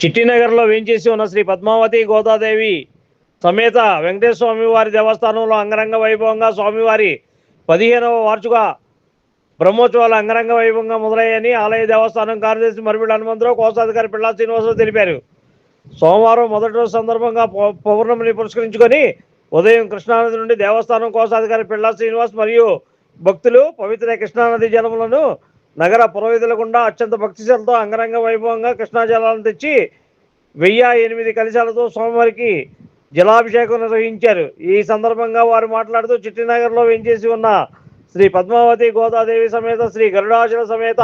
చిట్టినగర్లో వేంచేసి ఉన్న శ్రీ పద్మావతి గోదాదేవి సమేత వెంకటేశ్వర స్వామి వారి దేవస్థానంలో అంగరంగ వైభవంగా స్వామివారి 15వ వార్షిక బ్రహ్మోత్సవాలు అంగరంగ వైభవంగా మొదలయ్యాయని ఆలయ దేవస్థానం కార్యదర్శి మరిబిళ్ళ హనుమంతరావు కోశాధికారి పిల్లా శ్రీనివాసరావు తెలిపారు. సోమవారం మొదటి రోజు సందర్భంగా పౌర్ణమిని పురస్కరించుకొని ఉదయం కృష్ణానది నుండి దేవస్థానం కోశాధికారి పిల్లా శ్రీనివాస్ మరియు భక్తులు పవిత్ర కృష్ణానది జలములను నగర పురోహితుల గుండా అత్యంత భక్తిశలతో అంగరంగ వైభవంగా కృష్ణా జలాలను తెచ్చి 1008 కలశాలతో స్వామివారికి జలాభిషేకం నిర్వహించారు. ఈ సందర్భంగా వారు మాట్లాడుతూ చిట్టినగర్లో వేంచేసి ఉన్న శ్రీ పద్మావతి గోదాదేవి సమేత శ్రీ గరుడాచల సమేత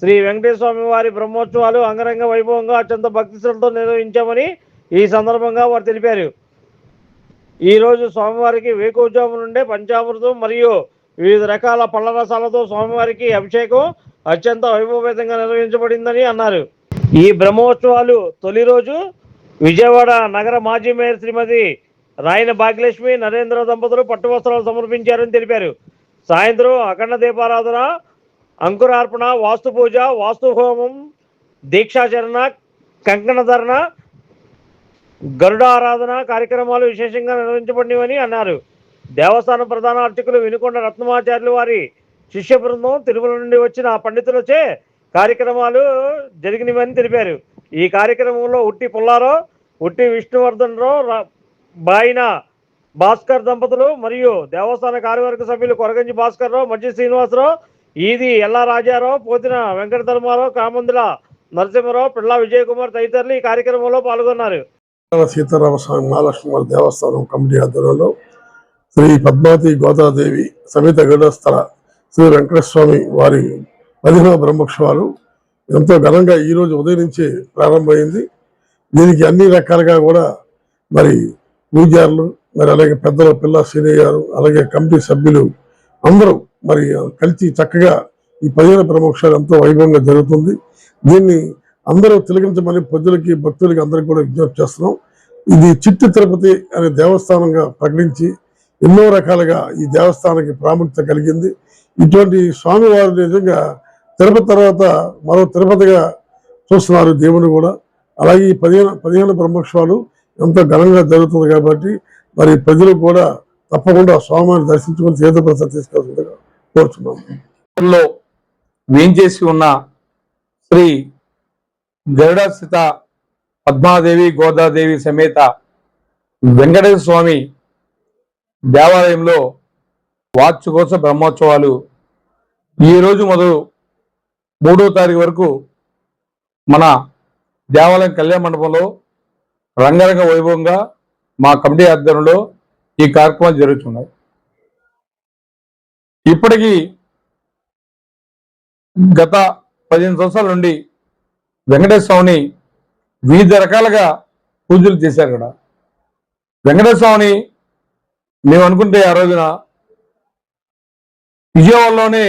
శ్రీ వెంకటేశ్వర స్వామి వారి బ్రహ్మోత్సవాలు అంగరంగ వైభవంగా అత్యంత భక్తిశలతో నిర్వహించామని ఈ సందర్భంగా వారు తెలిపారు. ఈరోజు స్వామివారికి వేకువజాము నుండే పంచామృతం మరియు వివిధ రకాల పళ్ళ రసాలతో స్వామివారికి అభిషేకం అత్యంత వైభవపేతంగా నిర్వహించబడిందని అన్నారు. ఈ బ్రహ్మోత్సవాలు తొలి రోజు విజయవాడ నగర మాజీ మేయర్ శ్రీమతి రాయన భాగ్యలక్ష్మి నరేంద్ర దంపతులు పట్టు వస్త్రాలు సమర్పించారని తెలిపారు. సాయంత్రం అఖండ దీపారాధన, అంకురార్పణ, వాస్తు పూజ, వాస్తు హోమం, దీక్షాచరణ, కంకణధరణ, గరుడ ఆరాధన కార్యక్రమాలు విశేషంగా నిర్వహించబడినవని అన్నారు. దేవస్థానం ప్రధాన అర్చకులు వినుకొండ రత్నమాచార్యులు వారి శిష్య బృందం తిరుమల నుండి వచ్చిన పండితులచే కార్యక్రమాలు జరిగినవని తెలిపారు. ఈ కార్యక్రమంలో ఉట్టి పుల్లారావు, ఉట్టి విష్ణువర్ధనరావు, బాయిన భాస్కర్ దంపతులు మరియు దేవస్థాన కార్యవర్గ సభ్యులు కొరగంజి భాస్కర్రావు, మధ్య శ్రీనివాసరావు, ఈది ఎల్లా రాజారావు, పోతిన వెంకట ధర్మారావు, కామందుల నరసింహరావు, పిళ్ళ విజయకుమార్ తదితరులు ఈ కార్యక్రమంలో పాల్గొన్నారు. సీతారామస్వామి మహాలక్ష్మి దేవస్థానం కమిటీ ఆధ్వర్యంలో శ్రీ పద్మావతి గోదాదేవి సమేత గరుడస్థల శ్రీ వెంకటేశ్వర స్వామి వారి 15వ బ్రహ్మోత్సవాలు ఎంతో ఘనంగా ఈరోజు ఉదయం నుంచి ప్రారంభమైంది. దీనికి అన్ని రకాలుగా కూడా మరి పూజారులు, మరి అలాగే పెద్దల పిల్ల శ్రీనయ్య గారు, అలాగే కమిటీ సభ్యులు అందరూ మరి కలిసి చక్కగా ఈ 15వ బ్రహ్మోత్సవాలు ఎంతో వైభవంగా జరుగుతుంది. దీన్ని అందరూ తిలకించమని ప్రజలకి భక్తులకి అందరికీ కూడా విజ్ఞప్తి చేస్తున్నాం. ఇది చిట్టి తిరుపతి అనే దేవస్థానంగా ప్రకటించి ఎన్నో రకాలుగా ఈ దేవస్థానానికి ప్రాముఖ్యత కలిగింది. ఇటువంటి స్వామివారు నిజంగా తిరుపతి తర్వాత మరో తిరుపతిగా చూస్తున్నారు దేవుని కూడా. అలాగే ఈ 15 బ్రహ్మోత్సవాలు ఎంతో ఘనంగా జరుగుతుంది కాబట్టి మరి ప్రజలు కూడా తప్పకుండా స్వామివారిని దర్శించుకొని తీర్థప్రసాదం తీసుకోవాల్సిందిగా కోరుతున్నాం. వేంచేసి ఉన్న శ్రీ గరుడస్థిత పద్మాదేవి గోదాదేవి సమేత వెంకటేశ్వర స్వామి దేవాలయంలో వార్షికోత్సవ బ్రహ్మోత్సవాలు ఈరోజు మొదలు 3వ తారీఖు వరకు మన దేవాలయం కళ్యాణ మండపంలో రంగరంగ వైభవంగా మా కమిటీ ఆధ్వర్యంలో ఈ కార్యక్రమాలు జరుగుతున్నాయి. ఇప్పటికీ గత 15 సంవత్సరాల నుండి వెంకటేశ్వర స్వామిని వివిధ రకాలుగా పూజలు చేశారు. ఇక్కడ వెంకటేశ్వర స్వామిని మేము అనుకుంటే ఆ రోజున విజయవాడలోనే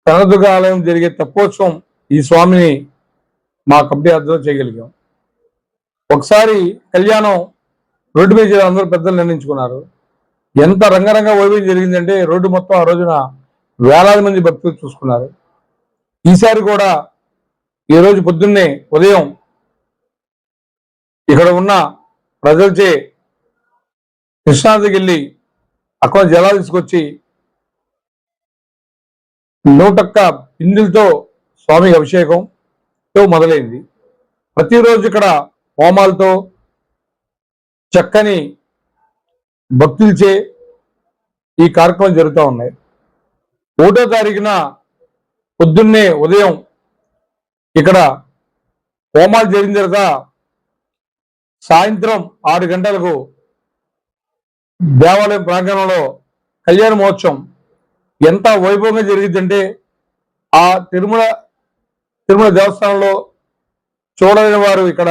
కనదుర్గ ఆలయం జరిగే తెప్పోత్సవం ఈ స్వామిని మా కమిటీ ఆధ్వర్యంలో చేయగలిగాం. ఒకసారి కళ్యాణం రోడ్డు మీద అందరూ పెద్దలు నిర్ణయించుకున్నారు. ఎంత రంగరంగ వైభవం జరిగిందంటే రోడ్డు మొత్తం ఆ రోజున వేలాది మంది భక్తులు చూసుకున్నారు. ఈసారి కూడా ఈరోజు పొద్దున్నే ఉదయం ఇక్కడ ఉన్న ప్రజలచే కృష్ణానదికి వెళ్ళి అక్కడ జలాలు తీసుకొచ్చి 101 బిందులతో స్వామికి అభిషేకంతో మొదలైంది. ప్రతిరోజు ఇక్కడ హోమాలతో చక్కని భక్తులచే ఈ కార్యక్రమం జరుగుతూ ఉన్నాయి. 1వ తారీఖున పొద్దున్నే ఉదయం ఇక్కడ హోమాలు జరిగిన తర్వాత సాయంత్రం 6 గంటలకు దేవాలయం ప్రాంగణంలో కళ్యాణ మహోత్సవం ఎంత వైభవంగా జరిగిందంటే ఆ తిరుమల దేవస్థానంలో చూడలేని వారు ఇక్కడ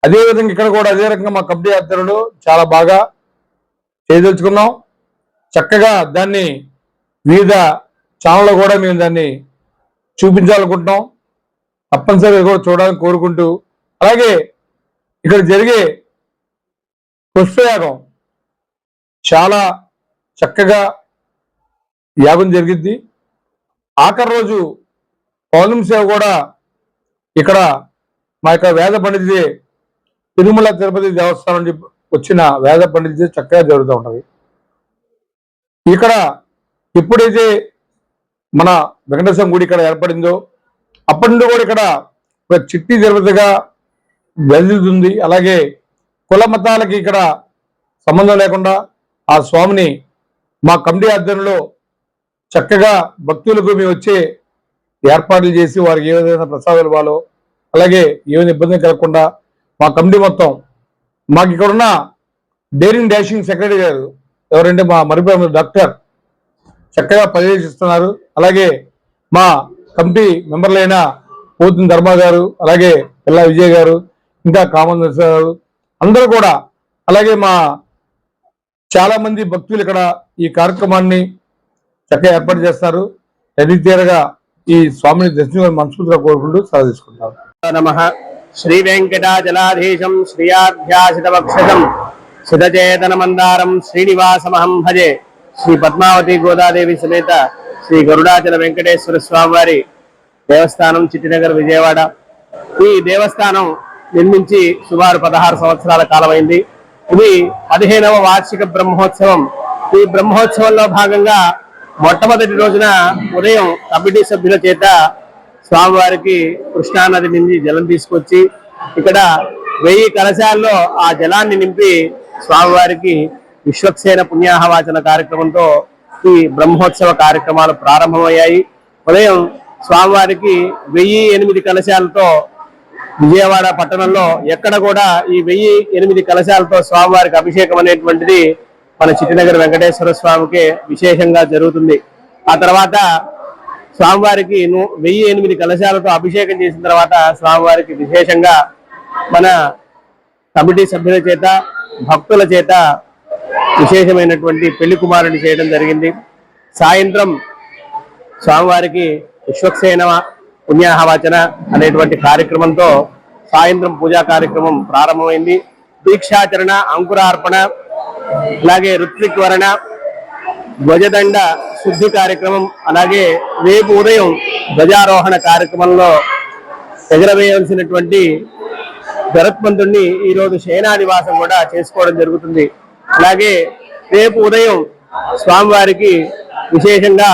అదేవిధంగా ఇక్కడ కూడా అదే రకంగా మా కమిటీ ఆధ్వర్యంలో చాలా బాగా చేయదలుచుకున్నాం. చక్కగా దాన్ని వివిధ ఛానల్లో కూడా మేము దాన్ని చూపించాలనుకుంటున్నాం. తప్పనిసరిగా కూడా చూడాలని కోరుకుంటూ, అలాగే ఇక్కడ జరిగే పుష్పయాగం చాలా చక్కగా యాగం జరిగిద్ది. ఆఖరి రోజు పౌర్ణమి సేవ కూడా ఇక్కడ మా యొక్క వేద పండితుడి తిరుమల తిరుపతి దేవస్థానం నుంచి వచ్చిన వేద పండితుడి చక్కగా జరుగుతూ ఉంటది. ఇక్కడ ఎప్పుడైతే మన వెంకటేశ్వర గుడి ఇక్కడ ఏర్పడిందో అప్పటి నుండి కూడా ఇక్కడ ఒక చిట్టి తిరుపతిగా వెలుగుతుంది. అలాగే కుల మతాలకి ఇక్కడ సంబంధం లేకుండా ఆ స్వామిని మా కమిటీ ఆధ్వర్యంలో చక్కగా భక్తులకు మేము వచ్చే ఏర్పాట్లు చేసి వారికి ఏ విధమైన ప్రసాదాలు ఇవ్వాలో, అలాగే ఏమైనా ఇబ్బంది కలగకుండా మా కమిటీ మొత్తం, మాకు ఇక్కడ ఉన్న డైరింగ్ డాషింగ్ సెక్రటరీ గారు ఎవరంటే మా మరిపల్లి డాక్టర్ చక్కగా పర్యవేక్షిస్తున్నారు. అలాగే మా కమిటీ మెంబర్లైన పోతుని ధర్మ గారు, అలాగే పిల్ల విజయ్ గారు, ఇంకా కామన్ గారు అందరూ కూడా, అలాగే మా చాలా మంది భక్తులు ఇక్కడ ఈ కార్యక్రమాన్ని చక్కగా ఏర్పాటు చేస్తారు. ఎదితేరగా ఈ స్వామిని దర్శనం మనస్ఫూర్తిగా కోరుకుంటూ సెలవు తీసుకుంటారు. నమః. శ్రీ వెంకటాచలాధీశం శ్రీయాధ్యాసితవక్షసం సిద్ధచేతన మందారం శ్రీనివాసమహం భజే. శ్రీ పద్మావతి గోదాదేవి సమేత శ్రీ గరుడాచల వెంకటేశ్వర స్వామి వారి దేవస్థానం చిట్టినగర్ విజయవాడ. ఈ దేవస్థానం నిర్మించి సుమారు 16 సంవత్సరాల కాలమైంది. ఇది 15వ వార్షిక బ్రహ్మోత్సవం. ఈ బ్రహ్మోత్సవంలో భాగంగా మొట్టమొదటి రోజున ఉదయం కమిటీ సభ్యుల చేత స్వామివారికి కృష్ణానది నుంచి జలం తీసుకొచ్చి ఇక్కడ 1000 కలశాల్లో ఆ జలాన్ని నింపి స్వామివారికి విశ్వక్సేన పుణ్యాహవాచన కార్యక్రమంతో ఈ బ్రహ్మోత్సవ కార్యక్రమాలు ప్రారంభమయ్యాయి. ఉదయం స్వామివారికి 1008 కలశాలతో విజయవాడ పట్టణంలో ఎక్కడ కూడా ఈ 1008 కలశాలతో స్వామివారికి అభిషేకం అనేటువంటిది మన చిట్టినగర్ వెంకటేశ్వర స్వామికి విశేషంగా జరుగుతుంది. ఆ తర్వాత స్వామివారికి 1008 కలశాలతో అభిషేకం చేసిన తర్వాత స్వామివారికి విశేషంగా మన కమిటీ సభ్యుల చేత భక్తుల చేత విశేషమైనటువంటి పెళ్లి కుమారుని చేయడం జరిగింది. సాయంత్రం స్వామివారికి విశ్వక్సేన పుణ్యాహవాచన అనేటువంటి కార్యక్రమంతో సాయంత్రం పూజా కార్యక్రమం ప్రారంభమైంది. దీక్షాచరణ, అంకురార్పణ, అలాగే ఋత్విక్వరణ, ధ్వజదండ శుద్ధి కార్యక్రమం, అలాగే రేపు ఉదయం ధ్వజారోహణ కార్యక్రమంలో ఎగరవేయవలసినటువంటి గరుత్మంతుడిని ఈరోజు శయనానివాసం కూడా చేసుకోవడం జరుగుతుంది. అలాగే రేపు ఉదయం స్వామివారికి విశేషంగా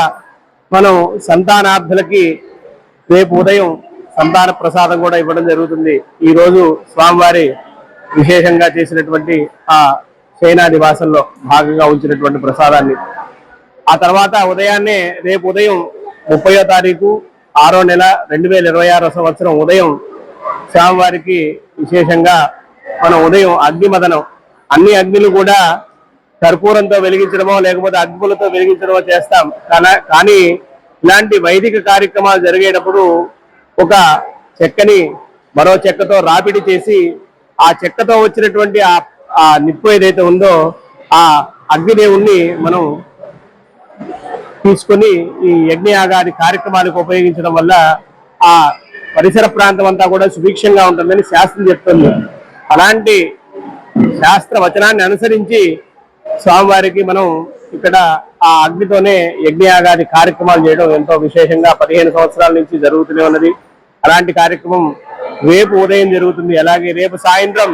మనం సంతానార్థులకి రేపు ఉదయం సంతాన ప్రసాదం కూడా ఇవ్వడం జరుగుతుంది. ఈ రోజు స్వామివారి విశేషంగా చేసినటువంటి ఆ శయనానివాసంలో భాగంగా ఉంచినటువంటి ప్రసాదాన్ని ఆ తర్వాత ఉదయాన్నే రేపు ఉదయం 30వ తారీఖు 6వ నెల 2026 సంవత్సరం ఉదయం స్వామివారికి విశేషంగా మనం ఉదయం అగ్నిమదనం, అన్ని అగ్నిలు కూడా కర్పూరంతో వెలిగించడమో లేకపోతే అగ్గులతో వెలిగించడమో చేస్తాం. కానీ ఇలాంటి వైదిక కార్యక్రమాలు జరిగేటప్పుడు ఒక చెక్కని మరో చెక్కతో రాపిడి చేసి ఆ చెక్కతో వచ్చినటువంటి ఆ నిప్పు ఏదైతే ఉందో ఆ అగ్నిదేవుణ్ణి మనం తీసుకొని ఈ యజ్ఞయాగాది కార్యక్రమాలకు ఉపయోగించడం వల్ల ఆ పరిసర ప్రాంతం అంతా కూడా సుభిక్షంగా ఉంటుందని శాస్త్రం చెప్తుంది. అలాంటి శాస్త్ర వచనాన్ని అనుసరించి స్వామివారికి మనం ఇక్కడ ఆ అగ్నితోనే యజ్ఞయాగాది కార్యక్రమాలు చేయడం ఎంతో విశేషంగా 15 సంవత్సరాల నుంచి జరుగుతూనే ఉన్నది. అలాంటి కార్యక్రమం రేపు ఉదయం జరుగుతుంది. అలాగే రేపు సాయంత్రం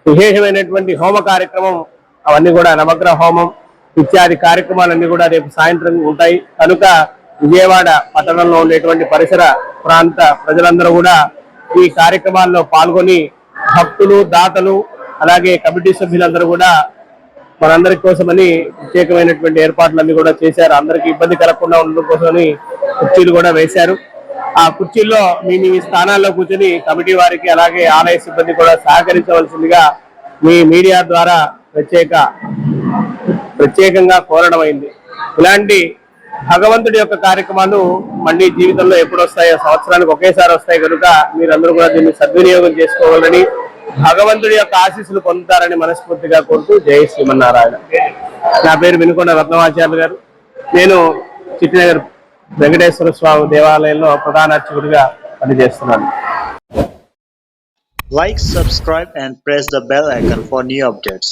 విశేషమైనటువంటి హోమ కార్యక్రమం, అవన్నీ కూడా నవగ్రహ హోమం ఇత్యాది కార్యక్రమాలన్నీ కూడా రేపు సాయంత్రం ఉంటాయి. కనుక విజయవాడ పట్టణంలో ఉండేటువంటి పరిసర ప్రాంత ప్రజలందరూ కూడా ఈ కార్యక్రమాల్లో పాల్గొని భక్తులు, దాతలు, అలాగే కమిటీ సభ్యులందరూ కూడా మనందరి కోసమని ప్రత్యేకమైనటువంటి ఏర్పాట్లన్నీ కూడా చేశారు. అందరికీ ఇబ్బంది కలగకుండా ఉండడం కోసమని కుర్చీలు కూడా వేశారు. ఆ కుర్చీల్లో మీ స్థానాల్లో కూర్చొని కమిటీ వారికి అలాగే ఆలయ సిబ్బంది కూడా సహకరించవలసిందిగా మీ మీడియా ద్వారా ప్రత్యేకంగా కోరడమైంది. ఇలాంటి భగవంతుడి యొక్క కార్యక్రమాలు మళ్ళీ జీవితంలో ఎప్పుడు వస్తాయో, సంవత్సరానికి ఒకేసారి వస్తాయి. కనుక మీరందరూ కూడా దీన్ని సద్వినియోగం చేసుకోవాలని, భగవంతుడి యొక్క ఆశీస్సులు పొందుతారని మనస్ఫూర్తిగా కోరుతూ జై శ్రీమన్నారాయణ. నా పేరు వినుకొండ రత్నమాచార్య గారు. నేను చిట్టినగర్ వెంకటేశ్వర స్వామి దేవాలయంలో ప్రధాన అర్చకుడిగా పనిచేస్తున్నాను. Like, subscribe and press the bell icon for new updates.